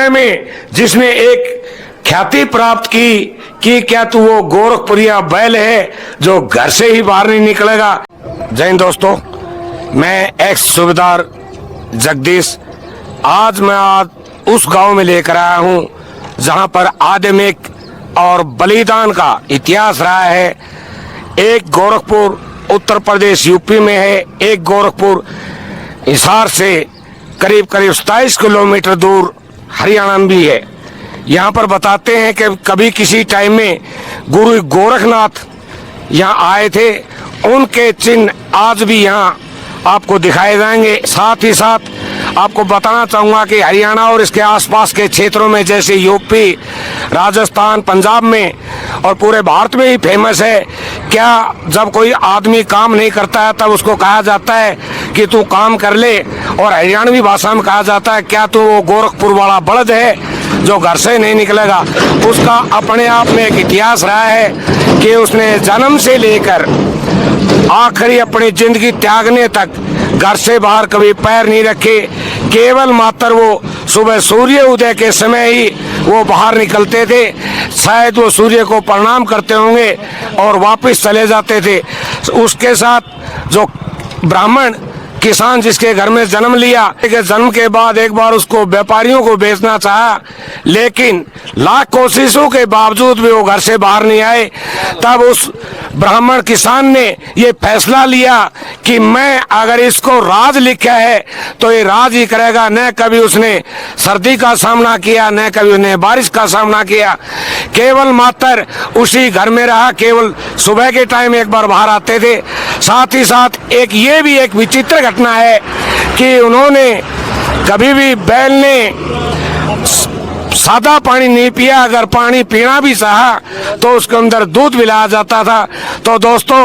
समय में जिसने एक ख्याति प्राप्त की कि क्या तू वो गोरखपुरिया बैल है जो घर से ही बाहर नहीं निकलेगा। जय हिंद दोस्तों, मैं एक्स सूबेदार जगदीश आज उस गांव में लेकर आया हूं जहां पर आदमिक और बलिदान का इतिहास रहा है। एक गोरखपुर उत्तर प्रदेश यूपी में है, एक गोरखपुर हिसार से करीब 27 किलोमीटर दूर हरियाणा में भी है। यहाँ पर बताते हैं कि कभी किसी टाइम में गुरु गोरखनाथ यहाँ आए थे, उनके चिन्ह आज भी यहाँ आपको दिखाए जाएंगे। साथ ही साथ आपको बताना चाहूँगा कि हरियाणा और इसके आसपास के क्षेत्रों में जैसे यूपी, राजस्थान, पंजाब में और पूरे भारत में ही फेमस है। क्या जब कोई आदमी काम नहीं करता है तब उसको कहा जाता है कि तू काम कर ले, और हरियाणवी भाषा में कहा जाता है क्या तू वो गोरखपुर वाला बलद है जो घर से नहीं निकलेगा। उसका अपने आप में एक इतिहास रहा है कि उसने जन्म से लेकर आखिरी अपनी जिंदगी त्यागने तक घर से बाहर कभी पैर नहीं रखे। केवल मात्र वो सुबह सूर्य उदय के समय ही वो बाहर निकलते थे। शायद वो सूर्य को प्रणाम करते होंगे और वापस चले जाते थे। उसके साथ जो ब्राह्मण किसान जिसके घर में जन्म लिया, जन्म के बाद एक बार उसको व्यापारियों को बेचना चाहा, लेकिन लाख कोशिशों के बावजूद भी वो घर से बाहर नहीं आए। तब उस ब्राह्मण किसान ने ये फैसला लिया कि मैं अगर इसको राज लिखा है तो ये राज ही करेगा। न कभी उसने सर्दी का सामना किया, न कभी उसने बारिश का सामना किया, केवल मात्र उसी घर में रहा। केवल सुबह के टाइम एक बार बाहर आते थे। साथ ही साथ ये भी एक विचित्र घटना है कि उन्होंने कभी भी बैल ने सादा पानी नहीं पिया, अगर पानी पीना भी चाहा तो उसके अंदर दूध मिलाया जाता था। तो दोस्तों,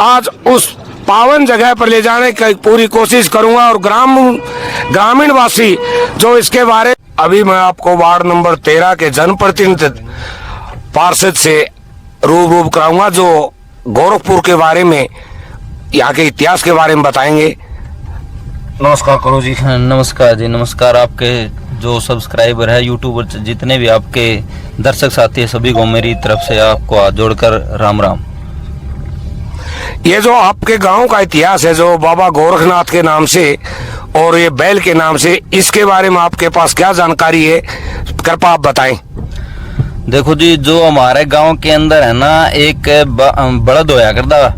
आज उस पावन जगह पर ले जाने की पूरी कोशिश करूंगा और ग्रामीण वासी जो इसके बारे अभी मैं आपको वार्ड नंबर 13 के जनप्रतिनिधि पार्षद से रूबरू कराऊंगा जो गोरखपुर के बारे में, यहाँ के इतिहास के बारे में बताएंगे। नमस्कार करो जी। नमस्कार जी, नमस्कार। आपके जो सब्सक्राइबर है, यूट्यूबर जितने भी आपके दर्शक साथी है, सभी को मेरी तरफ से आपको हाथ जोड़कर राम राम। ये जो आपके गांव का इतिहास है जो बाबा गोरखनाथ के नाम से और ये बैल के नाम से, इसके बारे में आपके पास क्या जानकारी है, कृपया आप बताएं। देखो जी, जो हमारे गांव के अंदर है ना, एक बड़द होया करता,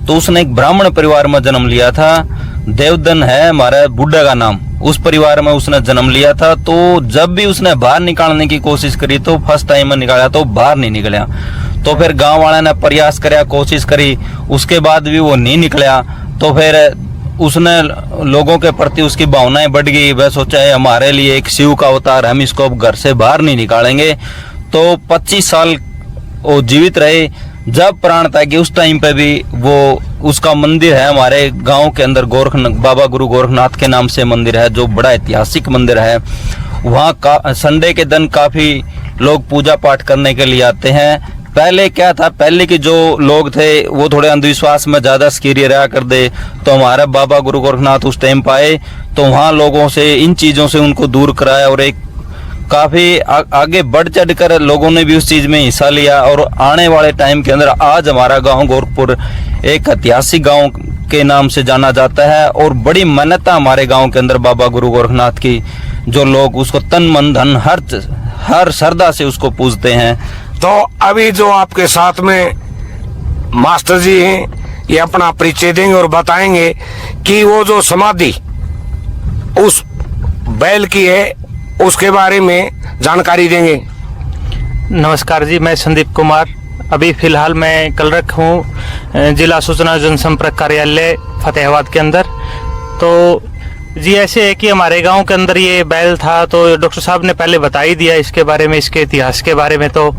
तो उसने एक ब्राह्मण परिवार में जन्म लिया था। देवदन है हमारे बुड्ढा का नाम, उस परिवार में उसने जन्म लिया था। तो जब भी उसने बाहर निकालने की कोशिश करी तो फर्स्ट टाइम में निकाला तो बाहर नहीं निकला। तो फिर गांव वाले ने प्रयास कराया, कोशिश करी, उसके बाद भी वो नहीं निकला। तो फिर उसने लोगों के प्रति उसकी भावनाएं बढ़ गई। वह सोचा है हमारे लिए एक शिव का अवतार, हम इसको अब घर से बाहर नहीं निकालेंगे। तो 25 साल वो जीवित रहे। जब प्राण त्यागी उस टाइम पे भी वो उसका मंदिर है हमारे गांव के अंदर, बाबा गुरु गोरखनाथ के नाम से मंदिर है, जो बड़ा ऐतिहासिक मंदिर है। वहाँ का संडे के दिन काफी लोग पूजा पाठ करने के लिए आते हैं। पहले क्या था, पहले के जो लोग थे वो थोड़े अंधविश्वास में ज्यादा सक्रिय रहा कर दे। तो हमारे बाबा गुरु गोरखनाथ उस टाइम पाए तो वहाँ लोगों से इन चीजों से उनको दूर कराया और एक काफी आगे बढ़ चढ़कर लोगों ने भी उस चीज में हिस्सा लिया। और आने वाले टाइम के अंदर आज हमारा गांव गोरखपुर एक ऐतिहासिक गांव के नाम से जाना जाता है और बड़ी मान्यता हमारे गांव के अंदर बाबा गुरु गोरखनाथ की, जो लोग उसको तन मन धन हर श्रद्धा से उसको पूजते हैं। तो अभी जो आपके साथ में मास्टर जी हैं, ये अपना परिचय देंगे और बताएंगे कि वो जो समाधि उस बैल की है उसके बारे में जानकारी देंगे। नमस्कार जी, मैं संदीप कुमार। अभी फिलहाल मैं कलरख हूँ, जिला सूचना जनसंपर्क कार्यालय फतेहाबाद के अंदर। तो जी ऐसे है कि हमारे गांव के अंदर ये बैल था, तो डॉक्टर साहब ने पहले बता ही दिया इसके बारे में, इसके इतिहास के बारे में। तो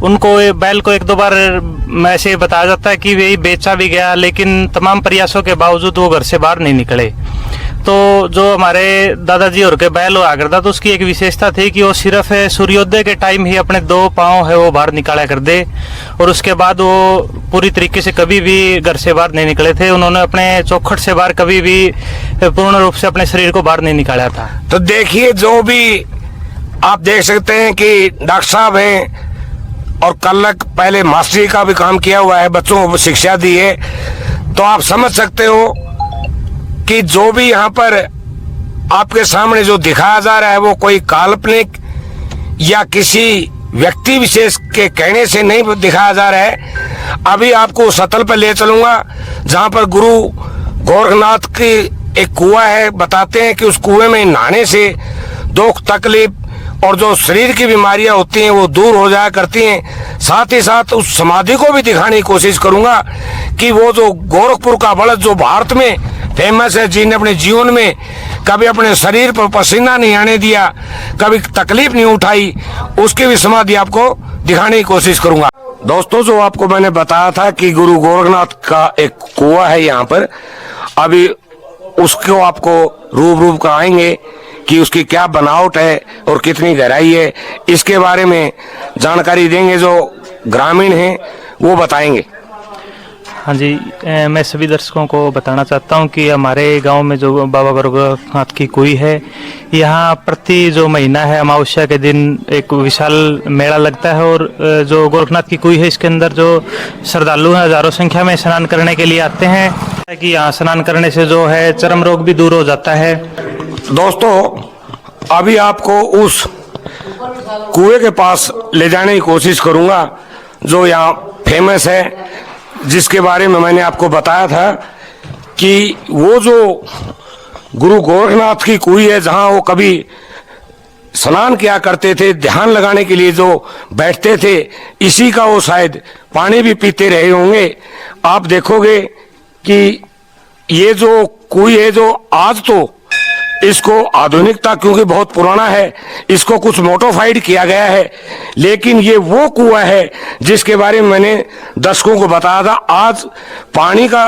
उनको ये बैल को एक दो बार ऐसे बताया जाता है कि वे बेचा भी गया, लेकिन तमाम प्रयासों के बावजूद वो घर से बाहर नहीं निकले। तो जो हमारे दादाजी और के बैल हुआ करता, तो उसकी एक विशेषता थी कि वो सिर्फ सूर्योदय के टाइम ही अपने 2 पाँव है वो बाहर निकाला कर दे, और उसके बाद वो पूरी तरीके से कभी भी घर से बाहर नहीं निकले थे। उन्होंने अपने चौखट से बाहर कभी भी पूर्ण रूप से अपने शरीर को बाहर नहीं निकाला था। तो देखिए, जो भी आप देख सकते हैं कि डॉक्टर साहब हैं और कलक पहले मास्टरी का भी काम किया हुआ है, बच्चों को शिक्षा दी है। तो आप समझ सकते हो कि जो भी यहाँ पर आपके सामने जो दिखाया जा रहा है वो कोई काल्पनिक या किसी व्यक्ति विशेष के कहने से नहीं दिखाया जा रहा है। अभी आपको सतल पर ले चलूंगा जहाँ पर गुरु गोरखनाथ की एक कुआं है। बताते हैं कि उस कुएं में नहाने से दुख तकलीफ और जो शरीर की बीमारियां होती हैं वो दूर हो जाया करती हैं। साथ ही साथ उस समाधि को भी दिखाने की कोशिश करूंगा कि वो जो गोरखपुर का बलद जो भारत में फेमस है, जिन्हें अपने जीवन में कभी अपने शरीर पर पसीना नहीं आने दिया, कभी तकलीफ नहीं उठाई, उसकी भी समाधि आपको दिखाने की कोशिश करूंगा। दोस्तों, जो आपको मैंने बताया था कि गुरु गोरखनाथ का एक कुआं है यहाँ पर, अभी उसको आपको रूप कराएंगे कि उसकी क्या बनावट है और कितनी गहराई है। इसके बारे में जानकारी देंगे जो ग्रामीण हैं, वो बताएंगे। हाँ जी, मैं सभी दर्शकों को बताना चाहता हूँ कि हमारे गांव में जो बाबा गोरखनाथ की कुई है, यहाँ प्रति जो महीना है अमावस्या के दिन एक विशाल मेला लगता है। और जो गोरखनाथ की कुई है, इसके अंदर जो श्रद्धालु हैं हजारों संख्या में स्नान करने के लिए आते हैं कि यहाँ स्नान करने से जो है चर्म रोग भी दूर हो जाता है। दोस्तों, अभी आपको उस कुएं के पास ले जाने की कोशिश करूंगा जो यहाँ फेमस है, जिसके बारे में मैंने आपको बताया था कि वो जो गुरु गोरखनाथ की कुई है, जहां वो कभी स्नान किया करते थे, ध्यान लगाने के लिए जो बैठते थे, इसी का वो शायद पानी भी पीते रहे होंगे। आप देखोगे कि ये जो कुई है, जो आज तो इसको आधुनिकता, क्योंकि बहुत पुराना है, इसको कुछ मोडिफाइड किया गया है, लेकिन ये वो कुआं है जिसके बारे में मैंने दर्शकों को बताया था। आज पानी का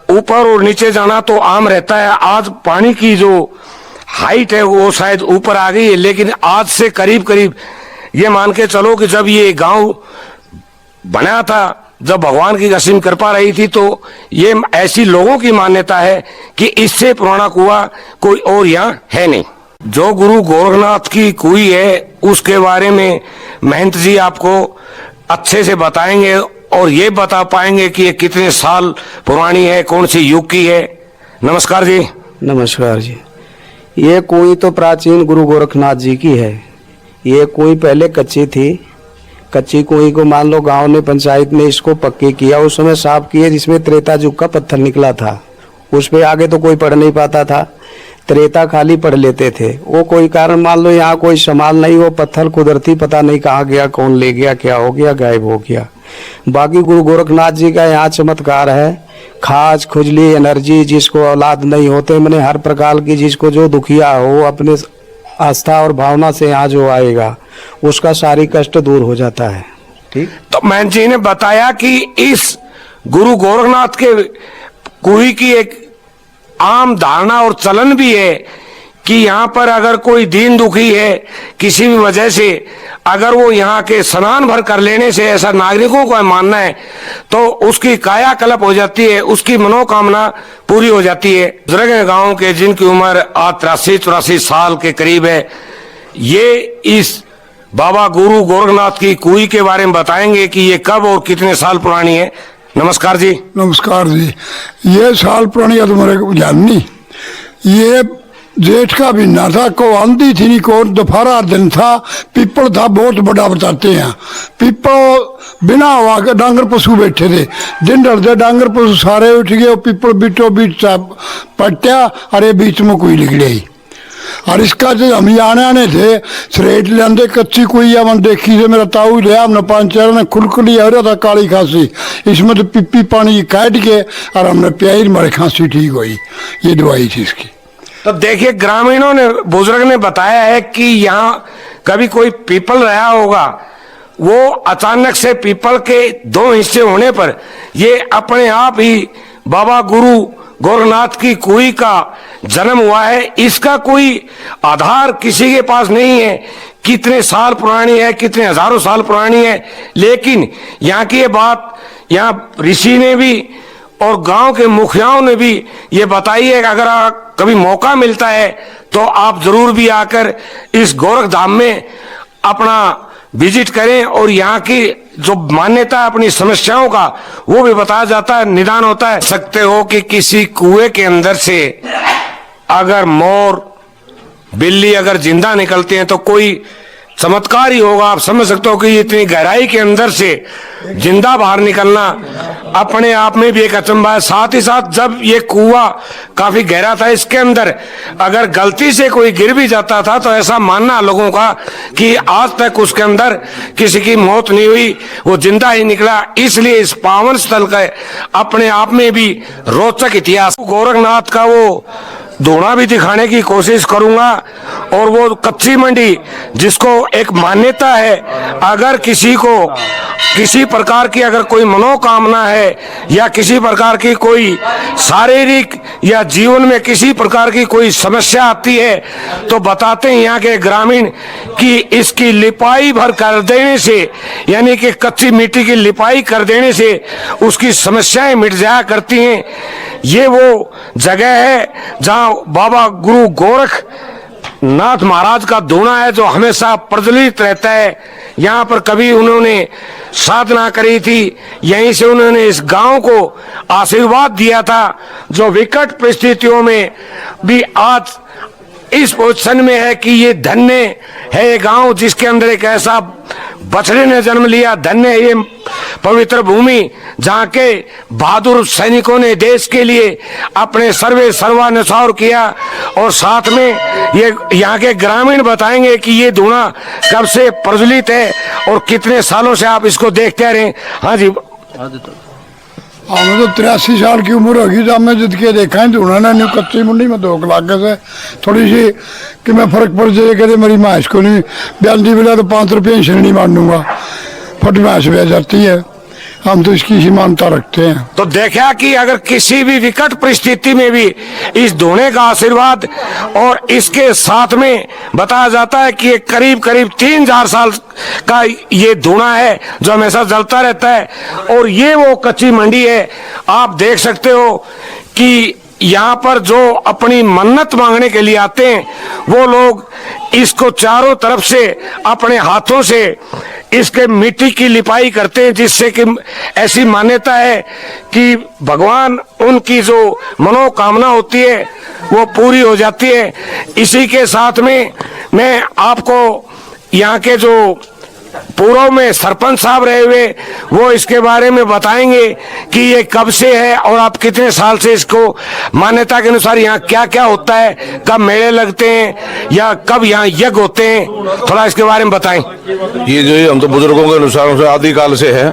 ऊपर और नीचे जाना तो आम रहता है। आज पानी की जो हाइट है वो शायद ऊपर आ गई है, लेकिन आज से करीब करीब ये मान के चलो कि जब ये गांव बना था, जब भगवान की असीम कृपा रही थी, तो ये ऐसी लोगों की मान्यता है कि इससे पुराना कुआं कोई और यहाँ है नहीं। जो गुरु गोरखनाथ की कुई है उसके बारे में महंत जी आपको अच्छे से बताएंगे और ये बता पाएंगे कि ये कितने साल पुरानी है, कौन सी युग की है। नमस्कार जी। नमस्कार जी। ये कुई तो प्राचीन गुरु गोरखनाथ जी की है। ये कुई पहले कच्ची थी। कच्ची कुई को मान लो गांव ने, पंचायत ने इसको पक्की किया, उस समय साफ किए, जिसमें त्रेता युग का पत्थर निकला था। उस पे आगे तो कोई पढ़ नहीं पाता था, त्रेता खाली पढ़ लेते थे। वो कोई कारण मान लो यहाँ कोई संभाल नहीं, वो पत्थर कुदरती पता नहीं कहाँ गया, कौन ले गया, क्या हो गया, गायब हो गया। बाकी गुरु गोरखनाथ जी का यहाँ चमत्कार है। खाज खुजली एनर्जी, जिसको औलाद नहीं होते, मैंने हर प्रकार की, जिसको जो दुखिया हो, अपने आस्था और भावना से यहाँ जो आएगा उसका सारी कष्ट दूर हो जाता है। ठीक। तो महंत जी ने बताया कि इस गुरु गोरखनाथ के कुई की एक आम धारणा और चलन भी है कि यहाँ पर अगर कोई दीन दुखी है किसी भी वजह से, अगर वो यहाँ के स्नान भर कर लेने से, ऐसा नागरिकों का मानना है, तो उसकी कायाकल्प हो जाती है, उसकी मनोकामना पूरी हो जाती है। बुजुर्ग गांव के जिनकी उम्र आज 83-84 साल के करीब है, ये इस बाबा गुरु गोरखनाथ की कुई के बारे में बताएंगे कि ये कब और कितने साल पुरानी है। नमस्कार जी। नमस्कार जी। ये साल पुरानी है तो मेरे को ध्यान नहीं। ये जेठ का महीना था, को आंधी थी नहीं, को दोपहरा दिन था, पीपल था बहुत बड़ा बताते हैं। पीपल बिना हवा के डांगर पशु बैठे थे, दिन ढलते डांगर पशु सारे उठ गए, पीपल बीचों बीच पट्या, अरे बीच में कोई लिख गई। और इसका जो हम आने थे सरेट लेंदे कच्ची कोई मन देखी से मेरा ताऊ लिया, हमने 5-4 ने खुलखुली हो रहा था काली खांसी, इसमें तो पिप्पी पानी काट के और हमने प्याई, हमारी खांसी ठीक हुई। ये दवाई थी इसकी। तो देखिए, ग्रामीणों ने, बुजुर्ग ने बताया है कि यहाँ कभी कोई पीपल रहा होगा, वो अचानक से पीपल के 2 हिस्से होने पर ये अपने आप ही बाबा गुरु गोरखनाथ की कुई का जन्म हुआ है। इसका कोई आधार किसी के पास नहीं है, कितने साल पुरानी है, कितने हजारों साल पुरानी है, लेकिन यहाँ की ये बात यहाँ ऋषि ने भी और गांव के मुखियाओं ने भी ये बताई है कि अगर कभी मौका मिलता है तो आप जरूर भी आकर इस गोरख धाम में अपना विजिट करें और यहाँ की जो मान्यता है अपनी समस्याओं का वो भी बताया जाता है, निदान होता है। सकते हो कि किसी कुएं के अंदर से अगर मोर बिल्ली अगर जिंदा निकलते हैं तो कोई चमत्कार ही होगा। आप समझ सकते हो कि इतनी गहराई के अंदर से जिंदा बाहर निकलना अपने आप में भी एक अचंभा है। साथ ही साथ जब ये कुआं काफी गहरा था, इसके अंदर अगर गलती से कोई गिर भी जाता था तो ऐसा मानना लोगों का कि आज तक उसके अंदर किसी की मौत नहीं हुई, वो जिंदा ही निकला। इसलिए इस पावन स्थल का अपने आप में भी रोचक इतिहास। गोरखनाथ का वो धूना भी दिखाने की कोशिश करूंगा और वो कच्ची मंडी जिसको एक मान्यता है, अगर किसी को किसी प्रकार की अगर कोई मनोकामना है या किसी प्रकार की कोई शारीरिक या जीवन में किसी प्रकार की कोई समस्या आती है तो बताते हैं यहाँ के ग्रामीण कि इसकी लिपाई भर कर देने से, यानी कि कच्ची मिट्टी की लिपाई कर देने से उसकी समस्याएं मिट जाया करती हैं। ये वो जगह है जहाँ बाबा गुरु गोरखनाथ महाराज का धूना है जो हमेशा प्रज्वलित रहता है। यहाँ पर कभी उन्होंने साधना करी थी, यहीं से उन्होंने इस गांव को आशीर्वाद दिया था जो विकट परिस्थितियों में भी आज इस पोजीशन में है कि ये धन्य है ये गांव जिसके अंदर एक ऐसा बछड़े ने जन्म लिया। धन्य है ये पवित्र भूमि जहाँ के बहादुर सैनिकों ने देश के लिए अपने सर्वे सर्वा न्यौछावर किया। और साथ में ये यहाँ के ग्रामीण बताएंगे कि ये धूना कब से प्रज्वलित है और कितने सालों से आप इसको देखते आ रहे हैं। हाँ जी, हमें तो 83 साल की उम्र होगी तो हमें जिद के देखा है धूना ने न्यू कच्ची मुंडी में 2 लाख से थोड़ी सी कि मैं फर्क पड़ जाए कहते मेरी माँ इसको नहीं ब्याजी मिला तो 5 रुपये श्रेणी मान दूंगा, फट भैंस बह जाती है। हम तो इसकी ही मान्यता रखते हैं। तो देखा कि अगर किसी भी विकट परिस्थिति में भी इस धूने का आशीर्वाद और इसके साथ में बताया जाता है कि ये करीब करीब 3000 साल का ये धूना है जो हमेशा जलता रहता है। और ये वो कच्ची मंडी है, आप देख सकते हो कि यहाँ पर जो अपनी मन्नत मांगने के लिए आते हैं वो लोग इसको चारों तरफ से अपने हाथों से इसके मिट्टी की लिपाई करते हैं, जिससे कि ऐसी मान्यता है कि भगवान उनकी जो मनोकामना होती है वो पूरी हो जाती है। इसी के साथ में मैं आपको यहाँ के जो पूर्व में सरपंच साहब रहे हुए वो इसके बारे में बताएंगे कि ये कब से है और आप कितने साल से इसको मान्यता के अनुसार यहाँ क्या क्या होता है, कब मेले लगते हैं या कब यहाँ यज्ञ होते हैं, थोड़ा इसके बारे में बताएं। ये जो हम तो बुजुर्गों के अनुसार से आदिकाल से है,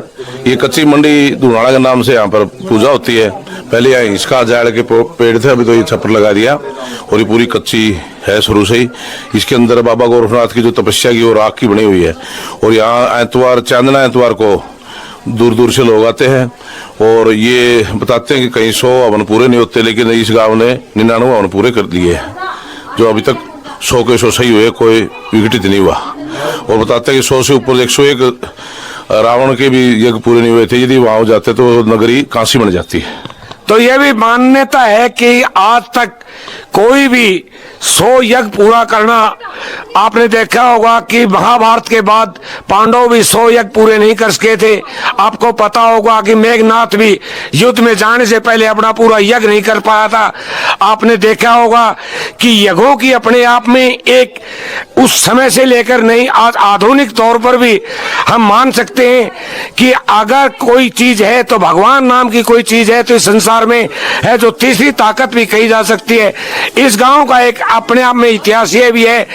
ये कच्ची मंडी धुनाड़ा के नाम से यहाँ पर पूजा होती है। पहले यहाँ इसका जाड़ के पेड़ थे, अभी तो ये छप्पर लगा दिया और ये पूरी कच्ची है शुरू से ही। इसके अंदर बाबा गोरखनाथ की जो तपस्या की वो राख की बनी हुई है और यहाँ एतवार चांदना एतवार को दूर दूर से लोग आते हैं और ये बताते हैं कि कहीं 100 हवन पूरे नहीं होते, लेकिन इस गांव ने 99 हवन पूरे कर लिए जो अभी तक 100 के 100 सही हुए, कोई विघटित नहीं हुआ। और बताते हैं कि 100 से ऊपर 101 रावण के भी यज्ञ पूरे नहीं हुए थे, यदि वहां जाते तो नगरी कांसी बन जाती है। तो यह भी मान्यता है कि आज तक कोई भी 100 यज्ञ पूरा करना, आपने देखा होगा कि महाभारत के बाद पांडव भी 100 यज्ञ पूरे नहीं कर सके थे। आपको पता होगा कि मेघनाथ भी युद्ध में जाने से पहले अपना पूरा यज्ञ नहीं कर पाया था। आपने देखा होगा कि यज्ञों की अपने आप में एक उस समय से लेकर नहीं आज आधुनिक तौर पर भी हम मान सकते हैं कि अगर कोई चीज है तो भगवान नाम की कोई चीज है तो इस संसार में है जो तीसरी ताकत भी कही जा सकती है। इस गांव का एक अपने आप में इतिहास ये भी है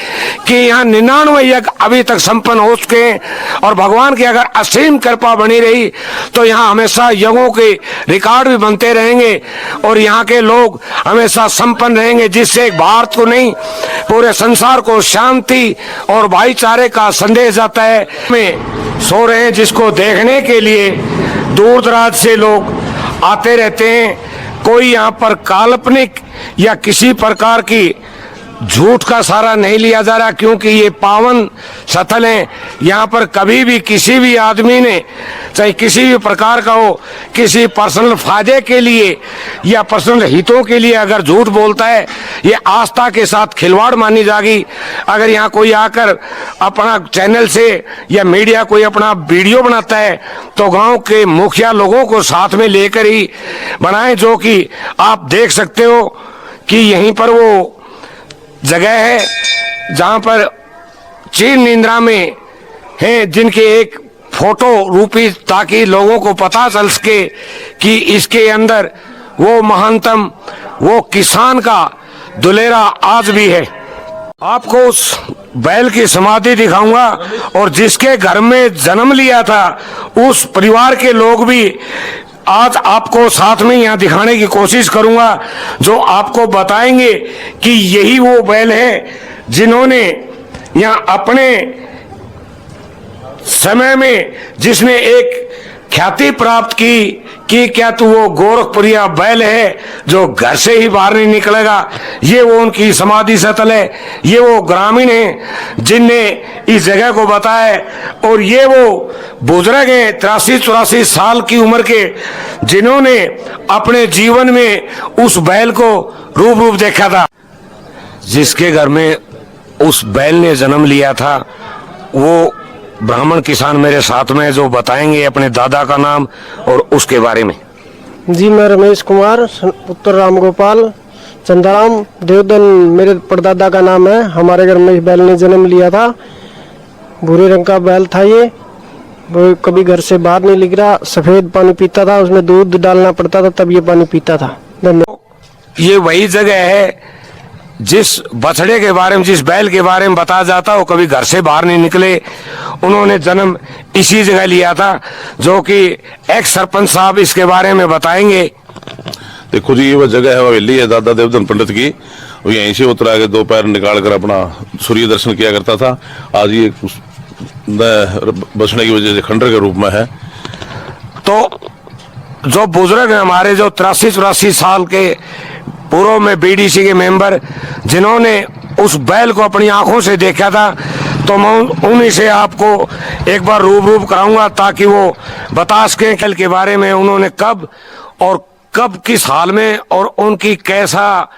कि यहाँ 99 यज्ञ अभी तक संपन्न हो चुके हैं और भगवान की अगर असीम कृपा बनी रही तो यहाँ हमेशा यज्ञों के रिकॉर्ड भी बनते रहेंगे और यहाँ के लोग हमेशा संपन्न रहेंगे, जिससे एक भारत को नहीं पूरे संसार को शांति और भाईचारे का संदेश जाता है। में सो रहे हैं जिसको देखने के लिए दूर दराज से लोग आते रहते हैं। कोई यहाँ पर काल्पनिक या किसी प्रकार की झूठ का सहारा नहीं लिया जा रहा, क्योंकि ये पावन स्थल है। यहाँ पर कभी भी किसी भी आदमी ने, चाहे किसी भी प्रकार का हो, किसी पर्सनल फायदे के लिए या पर्सनल हितों के लिए अगर झूठ बोलता है, ये आस्था के साथ खिलवाड़ मानी जाएगी। अगर यहाँ कोई आकर अपना चैनल से या मीडिया कोई अपना वीडियो बनाता है तो गांव के मुखिया लोगों को साथ में लेकर ही बनाएं, जो कि आप देख सकते हो कि यहीं पर वो जगह है जहां पर चीर निंद्रा में हैं, जिनके एक फोटो रूपी, ताकि लोगों को पता चल सके कि इसके अंदर वो महानतम, वो किसान का दुलेरा आज भी है। आपको उस बैल की समाधि दिखाऊंगा और जिसके घर में जन्म लिया था उस परिवार के लोग भी आज आपको साथ में यहाँ दिखाने की कोशिश करूंगा, जो आपको बताएंगे कि यही वो बैल है जिन्होंने यहाँ अपने समय में, जिसने एक ख्याति प्राप्त की कि क्या तू वो गोरखपुरिया बैल है जो घर से ही बाहर नहीं निकलेगा। ये वो उनकी समाधि स्थल है, ये वो ग्रामीण हैं जिनने इस जगह को बताया है। और ये वो बुजुर्ग हैं 83-84 साल की उम्र के, जिन्होंने अपने जीवन में उस बैल को रूप देखा था। जिसके घर में उस बैल ने जन्म लिया था वो ब्राह्मण किसान मेरे साथ में, जो बताएंगे अपने दादा का नाम और उसके बारे में। जी, मैं रमेश कुमार, पुत्र राम गोपाल चंदाराम देवदन मेरे परदादा का नाम है। हमारे घर में इस बैल ने जन्म लिया था। भूरे रंग का बैल था ये, वो कभी घर से बाहर नहीं निकला। सफेद पानी पीता था, उसमें दूध डालना पड़ता था तब ये पानी पीता था। धन्यवाद। ये वही जगह है जिस बछड़े के बारे में, जिस बैल के बारे में बताया जाता, वो कभी घर से बाहर नहीं निकले। उन्होंने जन्म इसी जगह लिया था, जो कि एक्स सरपंच साहब इसके बारे में बताएंगे। देखो जी, ये वो जगह है, हवेली है दादा देवधन पंडित की। वो यहीं से उतरा के 2 पैर निकाल कर अपना सूर्य दर्शन किया करता था। आज ये बसने की वजह से खंडर के रूप में है। तो जो बुजुर्ग हैं हमारे, जो 83-84 साल के पूर्व में बीडीसी के मेंबर, जिन्होंने उस बैल को अपनी आंखों से देखा था, तो मैं उन्हीं से आपको एक बार रूबरू कराऊंगा ताकि वो बता सकें खेल के बारे में, उन्होंने कब और कब किस हाल में, और उनकी कैसा,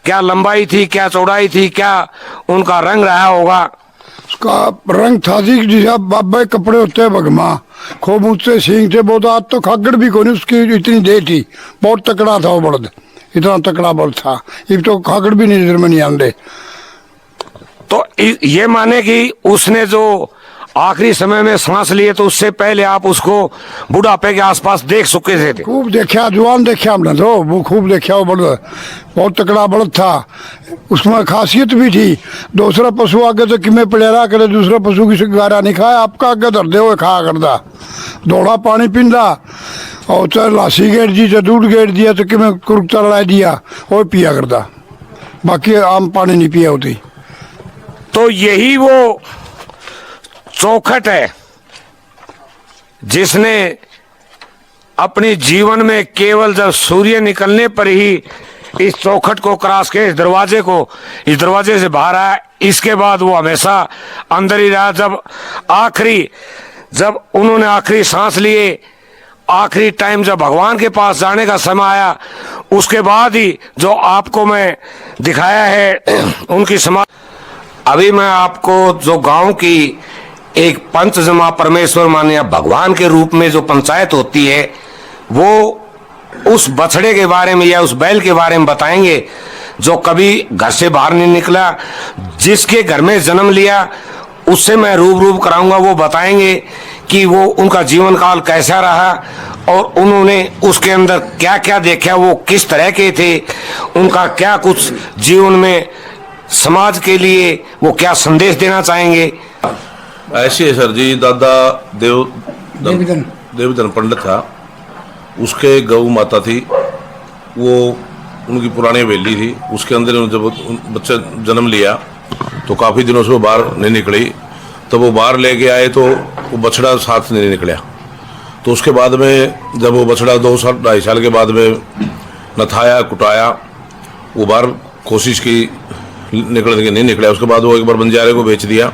क्या लंबाई थी, क्या चौड़ाई थी, क्या उनका रंग रहा होगा। उसका रंग था जी जैसा बाबा के कपड़े होते हैं भगमा, खूब ऊंचे सींग थे बहुत। आज तो खागड़ भी कोई उसकी इतनी देह थी, बहुत तकड़ा था वो बड़द, इतना तकड़ा बल था। ये तो खागड़ भी नहीं नजर में नहीं आते। तो ये माने कि उसने जो आखिरी समय में सांस लिए, तो उससे पहले आप उसको बुढ़ापे के आसपास देख चुके थे। खूब देखा, जवान देखा हमने तो, वो खूब देखा। वो बड़द बहुत तकड़ा बड़द था, उसमें खासियत भी थी। दूसरा पशु आगे तो किमें पड़ेरा करे, दूसरा पशु की गारा नहीं खाया, आपका आगे धरदे हुए खा करता, दौड़ा पानी पींदा, और चाहे लासी गेट दी, चाहे दूध गेट दिया, तो किमें कुर्ता लड़ा दिया, वो पिया करता। बाकी आम पानी नहीं पिया होती। तो यही वो चौखट है जिसने अपने जीवन में केवल जब सूर्य निकलने पर ही इस चौखट को क्रॉस के इस दरवाजे से बाहर आया। इसके बाद वो हमेशा अंदर ही रहा। जब उन्होंने आखिरी सांस लिए, आखिरी टाइम जब भगवान के पास जाने का समय आया, उसके बाद ही जो आपको मैं दिखाया है उनकी समाधि। अभी मैं आपको जो गांव की एक पंचजमा परमेश्वर माने भगवान के रूप में जो पंचायत होती है, वो उस बछड़े के बारे में या उस बैल के बारे में बताएंगे, जो कभी घर से बाहर नहीं निकला, जिसके घर में जन्म लिया। उससे मैं रूबरू कराऊंगा, वो बताएंगे कि वो उनका जीवन काल कैसा रहा और उन्होंने उसके अंदर क्या क्या देखा, वो किस तरह के थे, उनका क्या कुछ जीवन में समाज के लिए वो क्या संदेश देना चाहेंगे। ऐसे है सर जी, दादा देवधन पंडित था, उसके गौ माता थी, वो उनकी पुरानी हवेली थी। उसके अंदर जब बच्चा जन्म लिया तो काफ़ी दिनों से वो बाहर नहीं निकली। तो वो बाहर लेके आए तो वो बछड़ा साथ नहीं निकला। तो उसके बाद में जब वो बछड़ा 2-2.5 साल के बाद में नथाया कुटाया, वो बाहर कोशिश की निकलने के नहीं निकला। उसके बाद वो एक बार बंजारे को बेच दिया,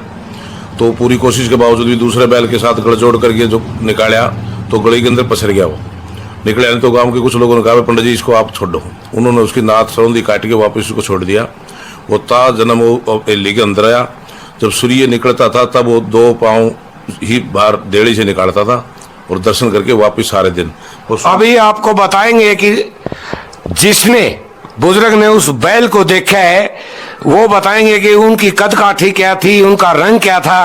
तो पूरी कोशिश के बावजूद भी दूसरे बैल के साथ गड़जोड़ करके जो निकाला तो गली के अंदर पसर गया। वो निकला नहीं तो गांव के कुछ लोगों ने कहा पंडित जी इसको आप छोड़ दो। उन्होंने उसकी नाथ सरौंदी काट के वापस उसको छोड़ दिया। वो ता जन्म वो एली के अंदर आया। जब सूर्य निकलता था तब वो 2 पाँव ही बाहर देड़ी से निकालता था और दर्शन करके वापस सारे दिन। अभी आपको बताएंगे कि जिसने बुजुर्ग ने उस बैल को देखा है वो बताएंगे कि उनकी कद काठी क्या थी, उनका रंग क्या था।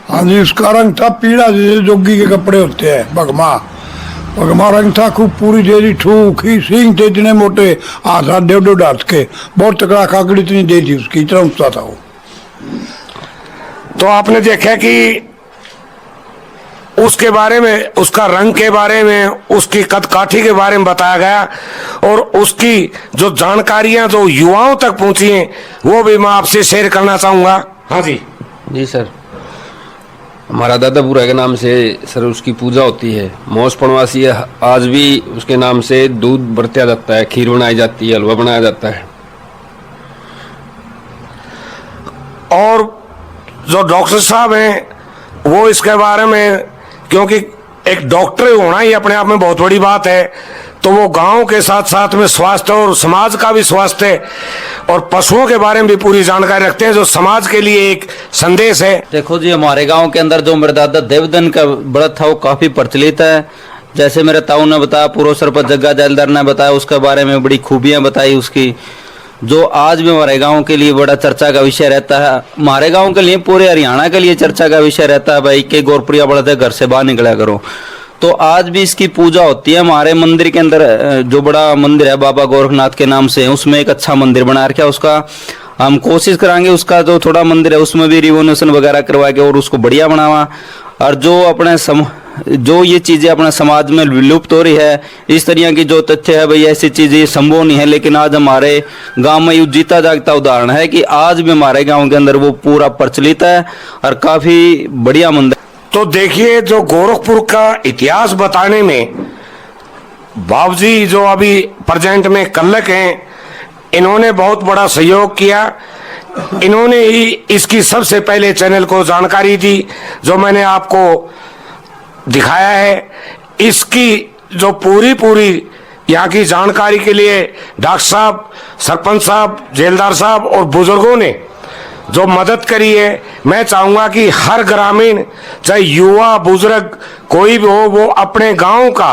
हाँ जी, उसका रंग था पीला, जैसे जोगी के कपड़े होते हैं, भगमा भगमा रंग था। खूब पूरी देरी ठूखी, सींग थे इतने मोटे, हाथ हाथ 1.5 हाथ के, बहुत तकड़ा काकड़ी इतनी दे थी उसकी, इतना ऊंचा था वो। तो आपने देखा कि उसके बारे में, उसका रंग के बारे में, उसकी कद काठी के बारे में बताया गया और उसकी जो जानकारियां जो युवाओं तक पहुंची हैं वो भी मैं आपसे शेयर करना चाहूंगा। हाँ जी जी सर, हमारा दादापुरा के नाम से सर उसकी पूजा होती है। मौस पणवासी आज भी उसके नाम से दूध बरता जाता है, खीर बनाई जाती है, हलवा बनाया जाता है। और जो डॉक्टर साहब हैं वो इसके बारे में, क्योंकि एक डॉक्टर होना ही अपने आप में बहुत बड़ी बात है, तो वो गांव के साथ साथ में स्वास्थ्य और समाज का भी स्वास्थ्य और पशुओं के बारे में भी पूरी जानकारी रखते हैं, जो समाज के लिए एक संदेश है। देखो जी, हमारे गांव के अंदर जो मेरे दादा देवदन का बड़द था वो काफी प्रचलित है। जैसे मेरे ताऊ ने बताया, पूर्व सरपंच जग्गा जैलदार ने बताया, उसके बारे में बड़ी खूबियां बताई उसकी, जो आज भी हमारे गांव के लिए बड़ा चर्चा का विषय रहता है। हमारे गांव के लिए, पूरे हरियाणा के लिए चर्चा का विषय रहता है भाई के गोरप्रिया बड़द है, घर से बाहर निकला करो। तो आज भी इसकी पूजा होती है हमारे मंदिर के अंदर। जो बड़ा मंदिर है बाबा गोरखनाथ के नाम से, उसमें एक अच्छा मंदिर बना रखा है। उसका हम कोशिश कराएंगे, उसका जो थोड़ा मंदिर है उसमें भी रिनोवेशन वगैरह करवा के और उसको बढ़िया बनावा। और जो अपने जो ये चीजें अपने समाज में विलुप्त हो रही है, इस तरह की जो तथ्य है भाई, ऐसी चीजें संभव नहीं है, लेकिन आज हमारे गांव में युद्ध जीता जागता उदाहरण है कि आज भी हमारे गांव के अंदर वो पूरा प्रचलित है और काफी बढ़िया मंदिर। तो देखिए, जो गोरखपुर का इतिहास बताने में बाबूजी जो अभी प्रेजेंट में कल्लक हैं, इन्होंने बहुत बड़ा सहयोग किया। इन्होंने ही इसकी सबसे पहले चैनल को जानकारी दी जो मैंने आपको दिखाया है। इसकी जो पूरी यहाँ की जानकारी के लिए डॉक्टर साहब, सरपंच साहब, जेलदार साहब और बुजुर्गों ने जो मदद करी है, मैं चाहूंगा कि हर ग्रामीण, चाहे युवा बुजुर्ग कोई भी हो, वो अपने गांव का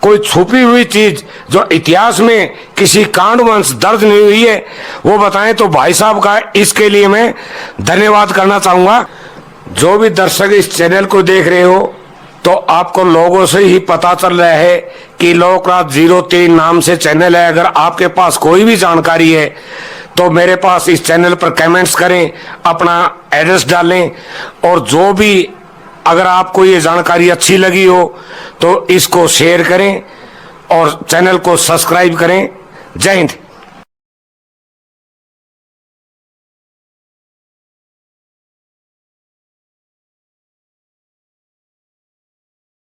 कोई छुपी हुई चीज जो इतिहास में किसी कांडवंश दर्ज नहीं हुई है वो बताएं। तो भाई साहब का इसके लिए मैं धन्यवाद करना चाहूंगा। जो भी दर्शक इस चैनल को देख रहे हो, तो आपको लोगों से ही पता चल रहा है कि लोकराज 03 नाम से चैनल है। अगर आपके पास कोई भी जानकारी है तो मेरे पास इस चैनल पर कमेंट्स करें, अपना एड्रेस डालें, और जो भी अगर आपको ये जानकारी अच्छी लगी हो तो इसको शेयर करें और चैनल को सब्सक्राइब करें। जय हिंद।